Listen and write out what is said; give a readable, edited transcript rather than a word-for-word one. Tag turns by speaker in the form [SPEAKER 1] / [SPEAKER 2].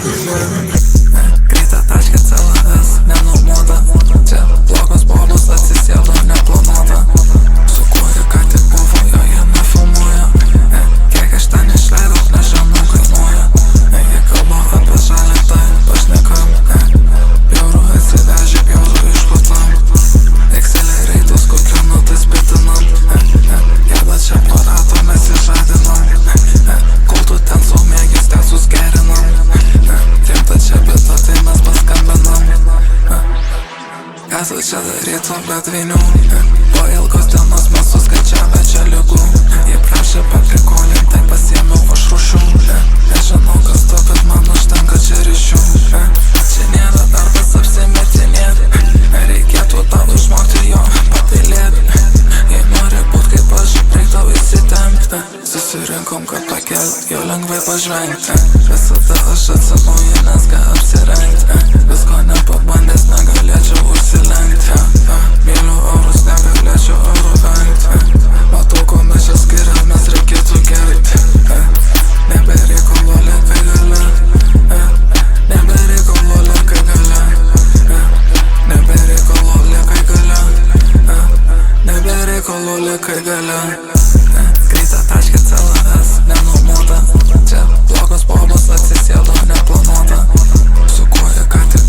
[SPEAKER 1] Greitą taškę CLS nenumuota. Čia blogos bobos atsisėdo neplanuota. Su kuo jie ką tik buvo, jie nefilmuoja. Kiek aš ten išleidau, nežinau kainuoja. Jie kalba apie žalę, tai pašnekam. Bjauru atsivežė, bjauru išplatam. Acceleratus kokiu nutais pitinam. Jėda čia aparato mes išžadinam. Kultų ten saumėgis, tesus gerinam. Rimta čia bėda, tai mes paskambinam. Ką tu čia darytum be dvynių? Po ilgos dienos mes suskaičiavę čia ligų. Jie prašė paprikolint, tai pasiėmiau aš rūšių. Nežinau kas to, bet man užtenka čia ryšių. Čia nėra darbas apsimetinėt. Reikėtų tau išmokti jo patailėt. Jei nori būt kaip aš, reik tau įsitempt. Susirinkom, kad pakelt, jau lengvai pažvengt. Visada aš atsinaujinęs, ką apsirengt. Visko nepabandęs, negalėčiau užsilenkt. Myliu eurus, negalėčiau eurų vengt. Matau, ko mes čia skiriamės, reikėtų gerbt. Nebereikalo likai gale. Nebereikalo likai gale. Nebereikalo likai gale. Nebereikalo likai gale. Greitą taškę CLS nenumuota. Čia blogos bobos atsisėdo neplanuota. Su kuo jie ką tik